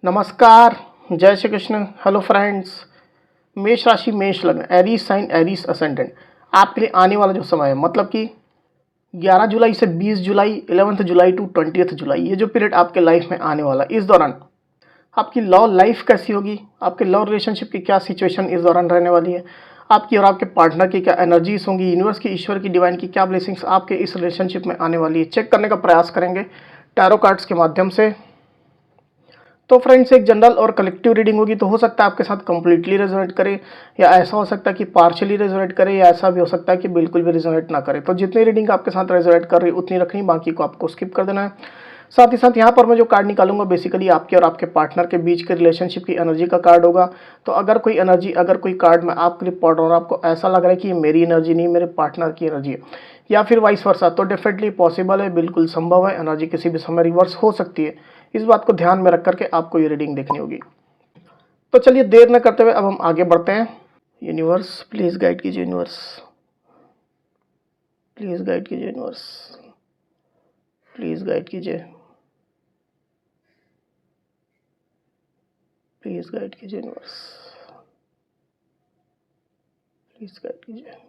नमस्कार, जय Shri Krishna. Hello friends. मेष राशि, मेष लग्न, एरीज साइन, एरीज असेंडेंट आपके लिए आने वाला जो समय है, मतलब कि 11 जुलाई से 20 जुलाई, 11 जुलाई टू 20 जुलाई, ये जो पीरियड आपके लाइफ में आने वाला है, इस दौरान आपकी लव लाइफ कैसी होगी, आपके लव रिलेशनशिप की क्या सिचुएशन इस दौरान रहने वाली है, आपकी और आपके पार्टनर की क्या एनर्जीज होंगी, यूनिवर्स की, ईश्वर की, डिवाइन की क्या ब्लेसिंग्स आपके इस रिलेशनशिप में आने वाली है, चेक करने का प्रयास करेंगे टैरो कार्ड्स के माध्यम से। तो फ्रेंड्स, एक जनरल और कलेक्टिव रीडिंग होगी, तो हो सकता है आपके साथ कंप्लीटली रेजोनेट करे, या ऐसा हो सकता है कि पार्शियली रेजोनेट करे, या ऐसा भी हो सकता है कि बिल्कुल भी रेजोनेट ना करे। तो जितनी रीडिंग आपके साथ रेजोनेट कर रही है उतनी रखनी, बाकी को आपको स्किप कर देना है। साथ ही साथ यहाँ पर मैं जो कार्ड निकालूंगा बेसिकली आपके और आपके पार्टनर के बीच के रिलेशनशिप की एनर्जी का कार्ड होगा। तो अगर कोई एनर्जी, अगर कोई कार्ड मैं आपके लिए पढ़ रहा हूँ और आपको ऐसा लग रहा है कि ये मेरी एनर्जी नहीं, मेरे पार्टनर की एनर्जी है, या फिर वाइस वर्सा, तो डेफिनेटली पॉसिबल है, बिल्कुल संभव है, एनर्जी किसी भी समय रिवर्स हो सकती है। इस बात को ध्यान में रख करके आपको ये रीडिंग देखनी होगी। तो चलिए देर न करते हुए अब हम आगे बढ़ते हैं। यूनिवर्स प्लीज गाइड कीजिए, यूनिवर्स प्लीज गाइड कीजिए, यूनिवर्स प्लीज गाइड कीजिए, प्लीज गाइड कीजिए, यूनिवर्स प्लीज गाइड कीजिए।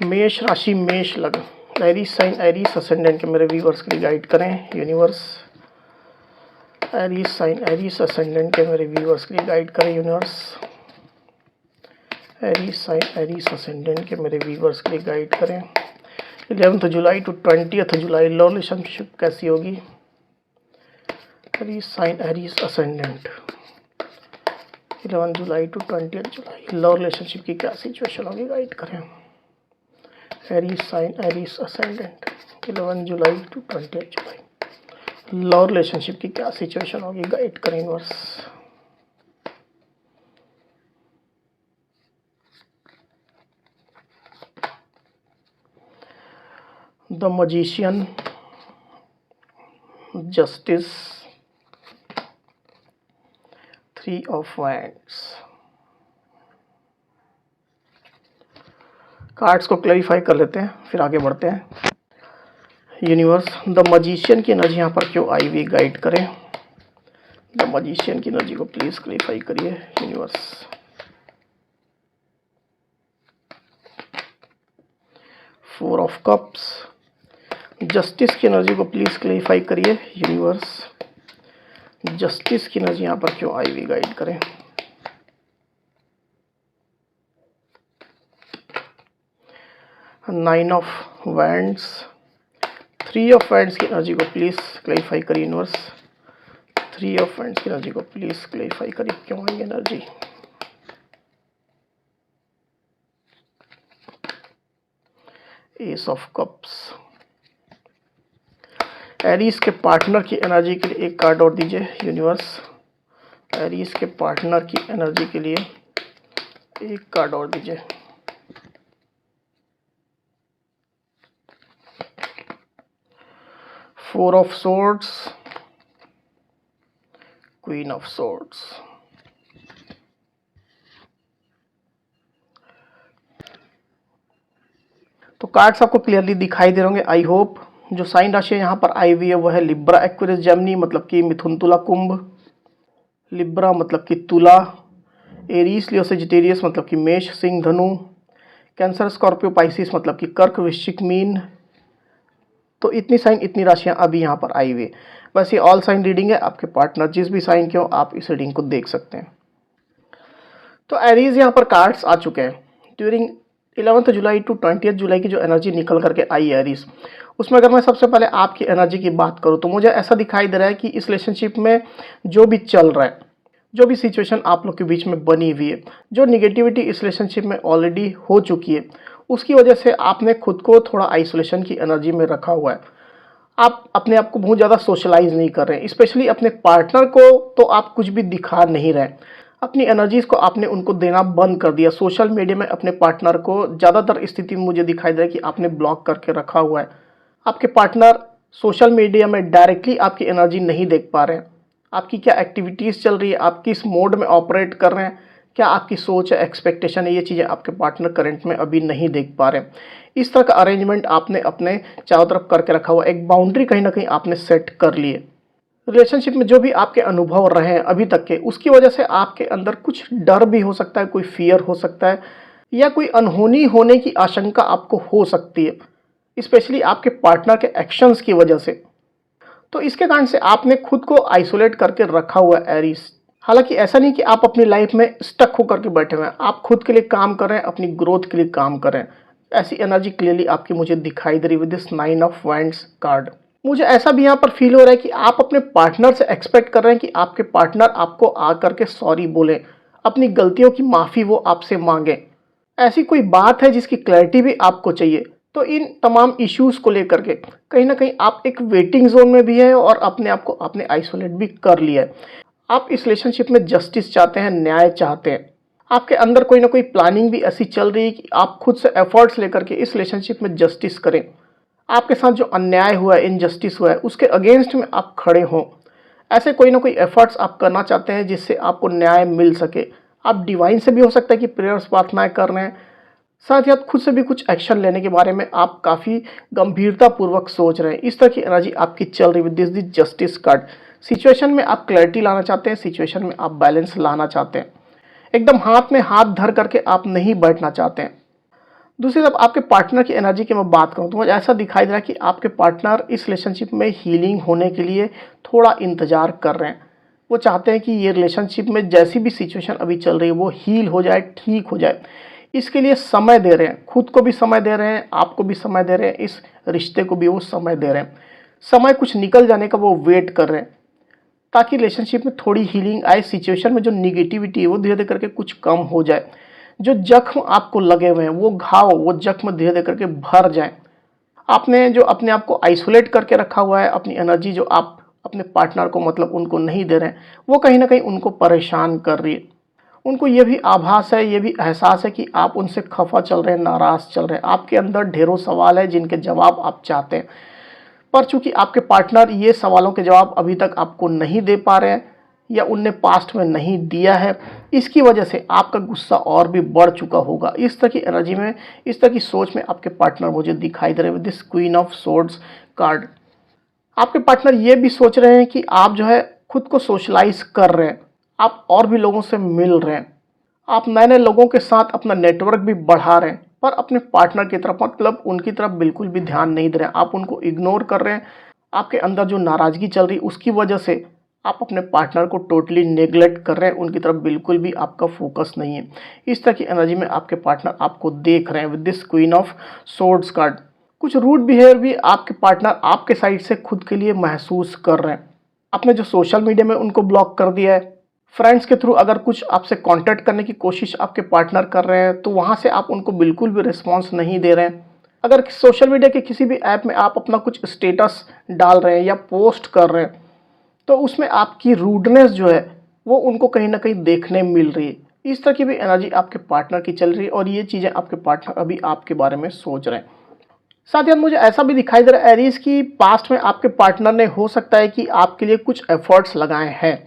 मेष राशि, मेष लग्न, एरीज साइन, एरीज असेंडेंट के मेरे व्यूअर्स के लिए गाइड करें universe. Aries sign, Aries ascendant के मेरे व्यूअर्स के लिए गाइड करें universe. Aries sign, Aries ascendant के मेरे व्यूअर्स के लिए गाइड करें। 11 जुलाई टू 20 जुलाई लव रिलेशनशिप कैसी होगी। एरीज साइन, एरीज असेंडेंट 11 जुलाई टू 20 जुलाई लव रिलेशनशिप की क्या सिचुएशन होगी, गाइड करें। एरीज साइन, एरीज असेंडेंट 11 जुलाई टू 20 जुलाई लव रिलेशनशिप की क्या सिचुएशन होगी, गाइड करें universe. The magician, justice, 3 of wands. Cards को क्लैरिफाई कर लेते हैं, फिर आगे बढ़ते हैं। यूनिवर्स, द मजिशियन की एनर्जी यहाँ पर क्यों आई हुई, गाइड करें। द मजिशियन की एनर्जी को प्लीज क्लैरिफाई करिए यूनिवर्स। 4 ऑफ कप्स, जस्टिस की एनर्जी को प्लीज क्लैरिफाई करिए यूनिवर्स। जस्टिस की एनर्जी यहाँ पर क्यों आई हुई, गाइड करें। 9 ऑफ वैंड्स, 3 ऑफ वैंड्स की एनर्जी को प्लीज क्लैरिफाई करिए यूनिवर्स। 3 ऑफ वैंड्स की एनर्जी को प्लीज क्लैरिफाई करिए, क्यों आई energy. Ace of cups, Aries के पार्टनर की एनर्जी के लिए एक कार्ड और दीजिए यूनिवर्स। एरीज के पार्टनर की एनर्जी के लिए एक कार्ड और दीजिए। Four of swords, queen of swords. तो कार्ड्स आपको क्लियरली दिखाई दे होंगे, आई होप। जो साइन राशि यहाँ पर आई हुई है वो है लिब्रा, एक्वेरियस, जेमिनी मतलब कि मिथुन, तुला, कुंभ। लिब्रा मतलब कि तुला, एरीज, लियो, सेजिटेरियस मतलब कि मेष, सिंह, धनु, कैंसर, स्कॉर्पियो, पाइसिस मतलब कि कर्क, वृश्चिक, मीन। तो इतनी साइन, इतनी राशियां अभी यहाँ पर आई हुई है। बस ये ऑल साइन रीडिंग है, आपके पार्टनर जिस भी साइन के हो आप इस रीडिंग को देख सकते हैं। तो एरीज यहाँ पर कार्ड्स आ चुके हैं। ड्यूरिंग 11 जुलाई टू 20 जुलाई की जो एनर्जी निकल करके आई है एरीज, उसमें अगर मैं सबसे पहले आपकी एनर्जी की बात करूँ तो मुझे ऐसा दिखाई दे रहा है कि इस रिलेशनशिप में जो भी चल रहा है, जो भी सिचुएशन आप लोग के बीच में बनी हुई है, जो निगेटिविटी इस रिलेशनशिप में ऑलरेडी हो चुकी है, उसकी वजह से आपने खुद को थोड़ा आइसोलेशन की एनर्जी में रखा हुआ है। आप अपने आप को बहुत ज़्यादा सोशलाइज नहीं कर रहे हैं, स्पेशली अपने पार्टनर को तो आप कुछ भी दिखा नहीं रहे। अपनी एनर्जीज को आपने उनको देना बंद कर दिया। सोशल मीडिया में अपने पार्टनर को ज़्यादातर स्थिति में मुझे दिखाई दे रहा है कि आपने ब्लॉक करके रखा हुआ है। आपके पार्टनर सोशल मीडिया में डायरेक्टली आपकी एनर्जी नहीं देख पा रहे हैं। आपकी क्या एक्टिविटीज़ चल रही है, आप किस मोड में ऑपरेट कर रहे हैं, क्या आपकी सोच है, एक्सपेक्टेशन है, ये चीज़ें आपके पार्टनर करंट में अभी नहीं देख पा रहे हैं। इस तरह का अरेंजमेंट आपने अपने चारों तरफ करके रखा हुआ, एक बाउंड्री कहीं ना कहीं आपने सेट कर ली है। रिलेशनशिप में जो भी आपके अनुभव रहे हैं अभी तक के, उसकी वजह से आपके अंदर कुछ डर भी हो सकता है, कोई फ़ियर हो सकता है या कोई अनहोनी होने की आशंका आपको हो सकती है, स्पेशली आपके पार्टनर के एक्शंस की वजह से। तो इसके कारण से आपने खुद को आइसोलेट करके रखा हुआ है एरीज। हालांकि ऐसा नहीं कि आप अपनी लाइफ में स्टक होकर के बैठे हुए हैं, आप खुद के लिए काम कर रहे हैं, अपनी ग्रोथ के लिए काम कर रहे हैं। ऐसी एनर्जी क्लियरली आपकी मुझे दिखाई दे रही with this 9 of wands card. मुझे ऐसा भी यहाँ पर फील हो रहा है कि आप अपने पार्टनर से एक्सपेक्ट कर रहे हैं कि आपके पार्टनर आपको आकर के सॉरी बोले, अपनी गलतियों की माफ़ी वो आपसे मांगे। ऐसी कोई बात है जिसकी क्लैरिटी भी आपको चाहिए। तो इन तमाम इश्यूज़ को लेकर के कहीं ना कहीं आप एक वेटिंग जोन में भी है और अपने आप को आपने आइसोलेट भी कर लिया है। आप इस रिलेशनशिप में जस्टिस चाहते हैं, न्याय चाहते हैं। आपके अंदर कोई ना कोई प्लानिंग भी ऐसी चल रही है कि आप खुद से एफर्ट्स लेकर के इस रिलेशनशिप में जस्टिस करें। आपके साथ जो अन्याय हुआ है, इनजस्टिस हुआ है, उसके अगेंस्ट में आप खड़े हों। ऐसे कोई ना कोई एफर्ट्स आप करना चाहते हैं जिससे आपको न्याय मिल सके। आप डिवाइन से भी हो सकता है कि प्रेयर्स प्रार्थनाएं कर रहे हैं, साथ ही आप खुद से भी कुछ एक्शन लेने के बारे में आप काफ़ी गंभीरता पूर्वक सोच रहे हैं। इस तरह की एनर्जी आपकी चल रही with this the justice card. Situation में आप क्लैरिटी लाना चाहते हैं, सिचुएशन में आप बैलेंस लाना चाहते हैं। एकदम हाथ में हाथ धर करके आप नहीं बैठना चाहते हैं। दूसरी तरफ आपके पार्टनर की एनर्जी की मैं बात करूं तो मुझे ऐसा दिखाई दे रहा है कि आपके पार्टनर इस रिलेशनशिप में हीलिंग होने के लिए थोड़ा इंतजार कर रहे हैं। वो चाहते हैं कि ये रिलेशनशिप में जैसी भी सिचुएशन अभी चल रही है वो हील हो जाए, ठीक हो जाए। इसके लिए समय दे रहे हैं, खुद को भी समय दे रहे हैं, आपको भी समय दे रहे हैं, इस रिश्ते को भी वो समय दे रहे हैं। समय कुछ निकल जाने का वो वेट कर रहे हैं ताकि रिलेशनशिप में थोड़ी हीलिंग आए, सिचुएशन में जो निगेटिविटी है वो धीरे धीरे करके कुछ कम हो जाए। जो जख्म आपको लगे हुए हैं वो घाव, वो जख्म धीरे धीरे करके भर जाए। आपने जो अपने आप को आइसोलेट करके रखा हुआ है, अपनी एनर्जी जो आप अपने पार्टनर को मतलब उनको नहीं दे रहे हैं, वो कहीं ना कहीं उनको परेशान कर रही है। उनको ये भी आभास है, ये भी एहसास है कि आप उनसे खफा चल रहे हैं, नाराज़ चल रहे हैं। आपके अंदर ढेरों सवाल है जिनके जवाब आप चाहते हैं, पर चूंकि आपके पार्टनर ये सवालों के जवाब अभी तक आपको नहीं दे पा रहे हैं या उनने पास्ट में नहीं दिया है, इसकी वजह से आपका गुस्सा और भी बढ़ चुका होगा। इस तरह की एनर्जी में, इस तरह की सोच में आपके पार्टनर मुझे दिखाई दे रहे हैं with this queen of swords card. आपके पार्टनर ये भी सोच रहे हैं कि आप जो है खुद को सोशलाइज कर रहे हैं, आप और भी लोगों से मिल रहे हैं, आप नए नए लोगों के साथ अपना नेटवर्क भी बढ़ा रहे हैं, पर अपने पार्टनर की तरफ मतलब उनकी तरफ बिल्कुल भी ध्यान नहीं दे रहे हैं। आप उनको इग्नोर कर रहे हैं। आपके अंदर जो नाराज़गी चल रही उसकी वजह से आप अपने पार्टनर को टोटली नेग्लेक्ट कर रहे हैं, उनकी तरफ बिल्कुल भी आपका फोकस नहीं है। इस तरह की एनर्जी में आपके पार्टनर आपको देख रहे हैं with this queen of swords card. कुछ रूड बिहेवियर भी आपके पार्टनर आपके साइड से खुद के लिए महसूस कर रहे हैं। आपने जो सोशल मीडिया में उनको ब्लॉक कर दिया है, फ्रेंड्स के थ्रू अगर कुछ आपसे कांटेक्ट करने की कोशिश आपके पार्टनर कर रहे हैं तो वहाँ से आप उनको बिल्कुल भी रिस्पांस नहीं दे रहे हैं। अगर सोशल मीडिया के किसी भी ऐप में आप अपना कुछ स्टेटस डाल रहे हैं या पोस्ट कर रहे हैं तो उसमें आपकी रूडनेस जो है वो उनको कहीं ना कहीं देखने मिल रही है। इस तरह की भी एनर्जी आपके पार्टनर की चल रही है और ये चीज़ें आपके पार्टनर अभी आपके बारे में सोच रहे हैं। साथ ही मुझे ऐसा भी दिखाई दे रहा है एरीज की पास्ट में आपके पार्टनर ने हो सकता है कि आपके लिए कुछ एफर्ट्स लगाए हैं।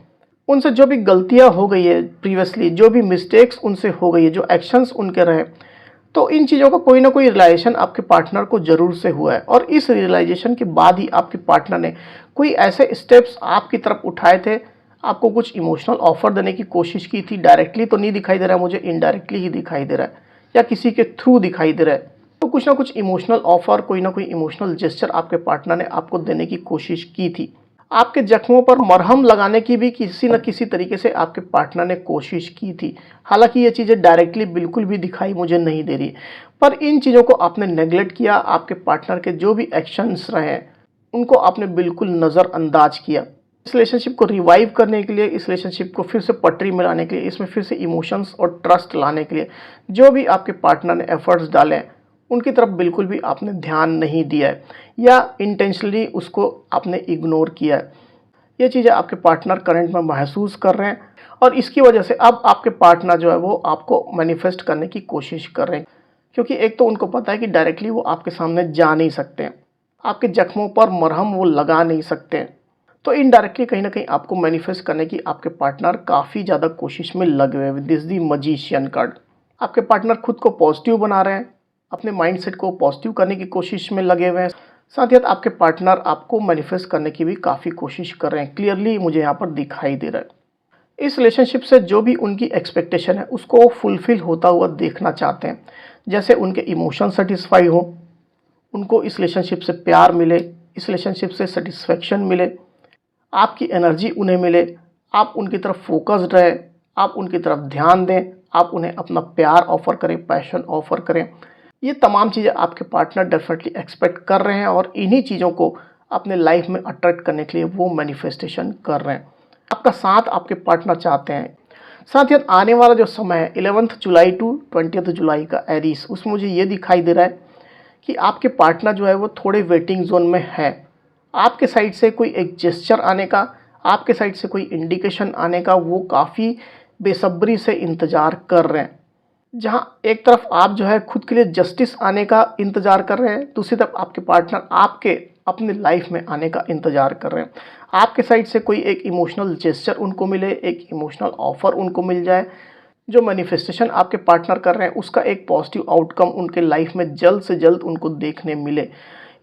उनसे जो भी गलतियां हो गई है प्रीवियसली, जो भी मिस्टेक्स उनसे हो गई है, जो एक्शंस उनके रहे, तो इन चीज़ों का कोई ना कोई रियलाइजेशन आपके पार्टनर को ज़रूर से हुआ है और इस रियलाइजेशन के बाद ही आपके पार्टनर ने कोई ऐसे स्टेप्स आपकी तरफ उठाए थे, आपको कुछ इमोशनल ऑफर देने की कोशिश की थी। डायरेक्टली तो नहीं दिखाई दे रहा है मुझे, इनडायरेक्टली ही दिखाई दे रहा है या किसी के थ्रू दिखाई दे रहा है। तो कुछ ना कुछ इमोशनल ऑफर, कोई ना कोई इमोशनल जेस्चर आपके पार्टनर ने आपको देने की कोशिश की थी। आपके जख्मों पर मरहम लगाने की भी किसी न किसी तरीके से आपके पार्टनर ने कोशिश की थी। हालांकि ये चीज़ें डायरेक्टली बिल्कुल भी दिखाई मुझे नहीं दे रही, पर इन चीज़ों को आपने नेगलेक्ट किया। आपके पार्टनर के जो भी एक्शंस रहे उनको आपने बिल्कुल नज़रअंदाज किया। इस रिलेशनशिप को रिवाइव करने के लिए, इस रिलेशनशिप को फिर से पटरी में लाने के लिए, इसमें फिर से इमोशंस और ट्रस्ट लाने के लिए जो भी आपके पार्टनर ने एफर्ट्स डाले हैं उनकी तरफ बिल्कुल भी आपने ध्यान नहीं दिया है या इंटेंशनली उसको आपने इग्नोर किया है। ये चीज़ें आपके पार्टनर करंट में महसूस कर रहे हैं और इसकी वजह से अब आपके पार्टनर जो है वो आपको मैनिफेस्ट करने की कोशिश कर रहे हैं, क्योंकि एक तो उनको पता है कि डायरेक्टली वो आपके सामने जा नहीं सकते हैं, आपके जख्मों पर मरहम वो लगा नहीं सकते हैं, तो इनडायरेक्टली कहीं ना कहीं आपको मैनिफेस्ट करने की आपके पार्टनर काफ़ी ज़्यादा कोशिश में लगे हुए हैं विद दिस दी मजीशियन कार्ड। आपके पार्टनर खुद को पॉजिटिव बना रहे हैं, अपने माइंडसेट को पॉजिटिव करने की कोशिश में लगे हुए हैं। साथ ही साथ आपके पार्टनर आपको मैनिफेस्ट करने की भी काफ़ी कोशिश कर रहे हैं, क्लियरली मुझे यहाँ पर दिखाई दे रहा है। इस रिलेशनशिप से जो भी उनकी एक्सपेक्टेशन है उसको वो फुलफिल होता हुआ देखना चाहते हैं। जैसे उनके इमोशन सेटिस्फाई हो, उनको इस रिलेशनशिप से प्यार मिले, इस रिलेशनशिप से सेटिस्फेक्शन मिले, आपकी एनर्जी उन्हें मिले, आप उनकी तरफ फोकस्ड रहे, आप उनकी तरफ ध्यान दें, आप उन्हें अपना प्यार ऑफ़र करें, पैशन ऑफ़र करें। ये तमाम चीज़ें आपके पार्टनर डेफिनेटली एक्सपेक्ट कर रहे हैं और इन्हीं चीज़ों को अपने लाइफ में अट्रैक्ट करने के लिए वो मैनिफेस्टेशन कर रहे हैं। आपका साथ आपके पार्टनर चाहते हैं। साथ ही साथ आने वाला जो समय है 11 जुलाई टू 20 जुलाई का एरीज, उसमें मुझे ये दिखाई दे रहा है कि आपके पार्टनर जो है वो थोड़े वेटिंग जोन में है। आपके साइड से कोई एक जेस्चर आने का, आपके साइड से कोई इंडिकेशन आने का वो काफ़ी बेसब्री से इंतज़ार कर रहे हैं। जहाँ एक तरफ आप जो है खुद के लिए जस्टिस आने का इंतज़ार कर रहे हैं, दूसरी तरफ आपके पार्टनर आपके अपनी लाइफ में आने का इंतज़ार कर रहे हैं। आपके साइड से कोई एक इमोशनल जेस्चर उनको मिले, एक इमोशनल ऑफ़र उनको मिल जाए। जो मैनिफेस्टेशन आपके पार्टनर कर रहे हैं उसका एक पॉजिटिव आउटकम उनके लाइफ में जल्द से जल्द उनको देखने मिले।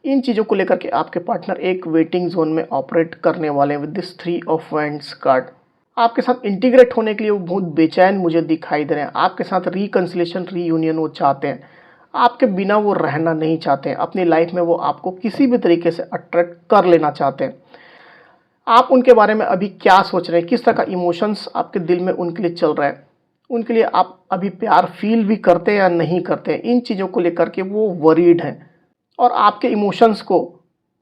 इन चीज़ों को लेकर के आपके पार्टनर एक वेटिंग जोन में ऑपरेट करने वाले हैं with this 3 of wands card. आपके साथ इंटीग्रेट होने के लिए वो बहुत बेचैन मुझे दिखाई दे रहे हैं। आपके साथ रिकन्सिलेशन, रीयूनियन वो चाहते हैं। आपके बिना वो रहना नहीं चाहते हैं। अपनी लाइफ में वो आपको किसी भी तरीके से अट्रैक्ट कर लेना चाहते हैं। आप उनके बारे में अभी क्या सोच रहे हैं, किस तरह का इमोशंस आपके दिल में उनके लिए चल रहा है, उनके लिए आप अभी प्यार फील भी करते हैं या नहीं करते हैं, इन चीज़ों को लेकर के वो वरीड हैं और आपके इमोशंस को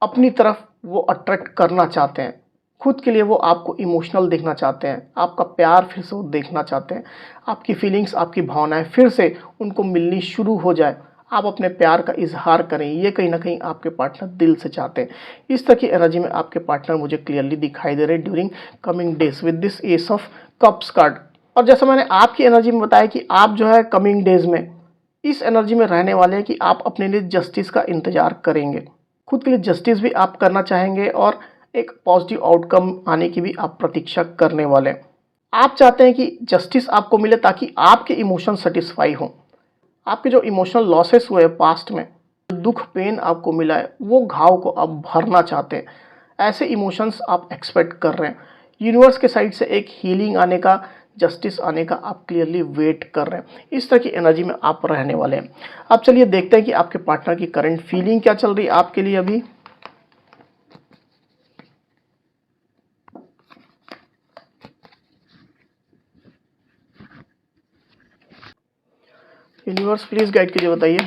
अपनी तरफ वो अट्रैक्ट करना चाहते हैं। खुद के लिए वो आपको इमोशनल देखना चाहते हैं, आपका प्यार फिर से वो देखना चाहते हैं, आपकी फीलिंग्स, आपकी भावनाएं फिर से उनको मिलनी शुरू हो जाए, आप अपने प्यार का इजहार करें। ये कहीं ना कहीं आपके पार्टनर दिल से चाहते हैं। इस तरह की एनर्जी में आपके पार्टनर मुझे क्लियरली दिखाई दे रहे हैं during coming days with this S of cups card. और जैसा मैंने आपकी एनर्जी में बताया कि आप जो है कमिंग डेज में इस एनर्जी में रहने वाले हैं कि आप अपने लिए जस्टिस का इंतजार करेंगे, खुद के लिए जस्टिस भी आप करना चाहेंगे और एक पॉजिटिव आउटकम आने की भी आप प्रतीक्षा करने वाले हैं। आप चाहते हैं कि जस्टिस आपको मिले ताकि आपके इमोशन सेटिस्फाई हों। आपके जो इमोशनल लॉसेस हुए पास्ट में, दुख पेन आपको मिला है, वो घाव को आप भरना चाहते हैं। ऐसे इमोशंस आप एक्सपेक्ट कर रहे हैं। यूनिवर्स के साइड से एक हीलिंग आने का, जस्टिस आने का आप क्लियरली वेट कर रहे हैं। इस तरह की एनर्जी में आप रहने वाले हैं। अब चलिए देखते हैं कि आपके पार्टनर की करंट फीलिंग क्या चल रही है आपके लिए अभी। यूनिवर्स प्लीज गाइड कीजिए, बताइए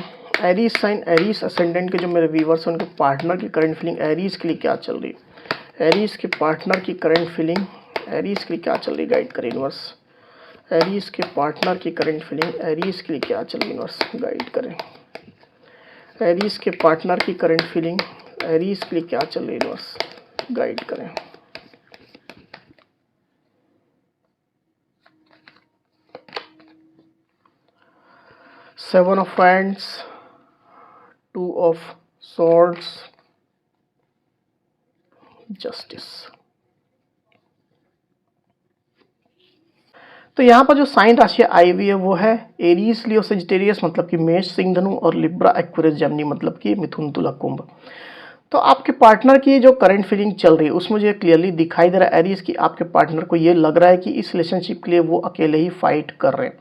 एरीज साइन, एरीज असेंडेंट के जो मेरे व्यूवर्स हैं उनके पार्टनर की करंट फीलिंग एरीज के लिए क्या चल रही है। एरीज के पार्टनर की करंट फीलिंग एरीज के लिए क्या चल रही है, गाइड करें यूनिवर्स। एरीज के पार्टनर की करंट फीलिंग एरीज के लिए क्या चल रही है, यूनिवर्स गाइड करें। एरीज के पार्टनर की करंट फीलिंग एरीज के लिए क्या चल रही है, यूनिवर्स गाइड करें। Seven of wands, 2 of swords, justice. तो यहाँ पर जो साइन राशि आई हुई है वो है एरीज, लियो, सेजिटेरियस मतलब कि मेष, सिंह, धनु और लिब्रा, एक्वेरियस, जेमिनी मतलब कि मिथुन, तुला, कुंभ। तो आपके पार्टनर की जो करंट फीलिंग चल रही है उसमें मुझे क्लियरली दिखाई दे रहा है एरीज की आपके पार्टनर को ये लग रहा है कि इस रिलेशनशिप के लिए वो अकेले ही फाइट कर रहे हैं।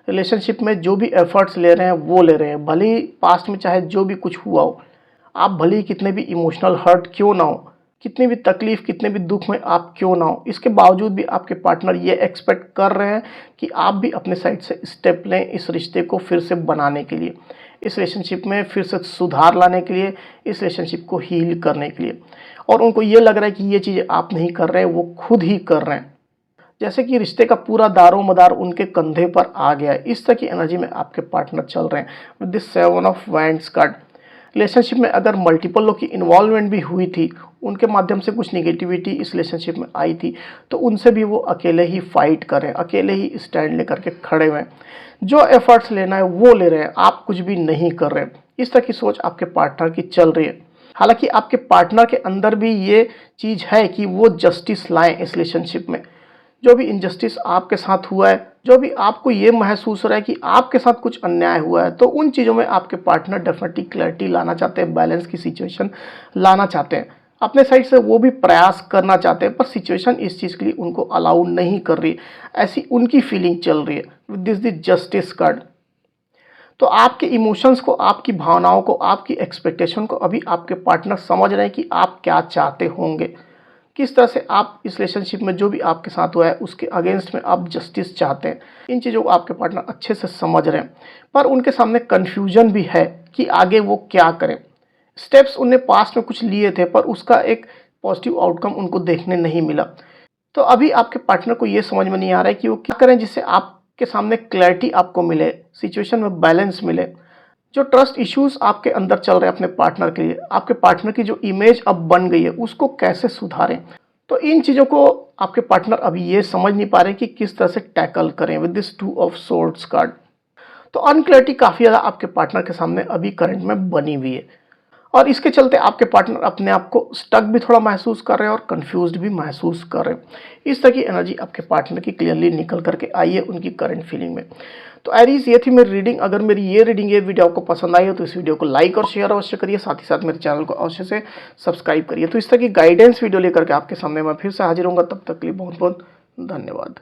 रिलेशनशिप में जो भी एफर्ट्स ले रहे हैं वो ले रहे हैं, भले ही पास्ट में चाहे जो भी कुछ हुआ हो, आप भले ही कितने भी इमोशनल हर्ट क्यों ना हो, कितनी भी तकलीफ, कितने भी दुख में आप क्यों ना हो, इसके बावजूद भी आपके पार्टनर ये एक्सपेक्ट कर रहे हैं कि आप भी अपने साइड से स्टेप लें इस रिश्ते को फिर से बनाने के लिए, इस रिलेशनशिप में फिर से सुधार लाने के लिए, इस रिलेशनशिप को हील करने के लिए। और उनको ये लग रहा है कि ये चीज़ें आप नहीं कर रहे हैं, वो खुद ही कर रहे हैं, जैसे कि रिश्ते का पूरा दारो मदार उनके कंधे पर आ गया है। इस तरह की एनर्जी में आपके पार्टनर चल रहे हैं with this 7 of wands card. Relationship में अगर मल्टीपल लोग की इन्वॉल्वमेंट भी हुई थी, उनके माध्यम से कुछ निगेटिविटी इस रिलेशनशिप में आई थी, तो उनसे भी वो अकेले ही फाइट करें, अकेले ही स्टैंड लेकर के खड़े हुए हैं। जो एफर्ट्स लेना है वो ले रहे हैं, आप कुछ भी नहीं कर रहे हैं। इस तरह की सोच आपके पार्टनर की चल रही है। हालांकि आपके पार्टनर के अंदर भी ये चीज़ है कि वो जस्टिस लाएं इस रिलेशनशिप में, जो भी इनजस्टिस आपके साथ हुआ है, जो भी आपको ये महसूस हो रहा है कि आपके साथ कुछ अन्याय हुआ है, तो उन चीज़ों में आपके पार्टनर डेफिनेटली क्लैरिटी लाना चाहते हैं, बैलेंस की सिचुएशन लाना चाहते हैं। अपने साइड से वो भी प्रयास करना चाहते हैं, पर सिचुएशन इस चीज़ के लिए उनको अलाउ नहीं कर रही, ऐसी उनकी फीलिंग चल रही है with this the justice card. तो आपके इमोशंस को, आपकी भावनाओं को, आपकी एक्सपेक्टेशन को अभी आपके पार्टनर समझ रहे हैं कि आप क्या चाहते होंगे, किस तरह से आप इस रिलेशनशिप में जो भी आपके साथ हुआ है उसके अगेंस्ट में आप जस्टिस चाहते हैं। इन चीज़ों को आपके पार्टनर अच्छे से समझ रहे हैं, पर उनके सामने कन्फ्यूजन भी है कि आगे वो क्या करें। स्टेप्स उनने पास्ट में कुछ लिए थे, पर उसका एक पॉजिटिव आउटकम उनको देखने नहीं मिला। तो अभी आपके पार्टनर को ये समझ में नहीं आ रहा है कि वो क्या करें जिससे आपके सामने क्लैरिटी आपको मिले, सिचुएशन में बैलेंस मिले। जो ट्रस्ट इश्यूज आपके अंदर चल रहे हैं अपने पार्टनर के लिए, आपके पार्टनर की जो इमेज अब बन गई है उसको कैसे सुधारें। तो इन चीज़ों को आपके पार्टनर अभी ये समझ नहीं पा रहे कि किस तरह से टैकल करें with this 2 of swords card. तो अनक्लैरिटी काफ़ी ज़्यादा आपके पार्टनर के सामने अभी करंट में बनी हुई है, और इसके चलते आपके पार्टनर अपने आप को स्टक भी थोड़ा महसूस कर रहे हैं और कंफ्यूज्ड भी महसूस कर रहे हैं। इस तरह की एनर्जी आपके पार्टनर की क्लियरली निकल करके आई है उनकी करंट फीलिंग में। तो एरीज, ये थी मेरी रीडिंग। अगर मेरी ये रीडिंग, ये वीडियो आपको पसंद आई हो तो इस वीडियो को लाइक और शेयर अवश्य करिए, साथ ही साथ मेरे चैनल को अवश्य से सब्सक्राइब करिए। तो इस तरह की गाइडेंस वीडियो लेकर के आपके सामने मैं फिर से हाजिर होऊंगा। तब तक के लिए बहुत बहुत धन्यवाद।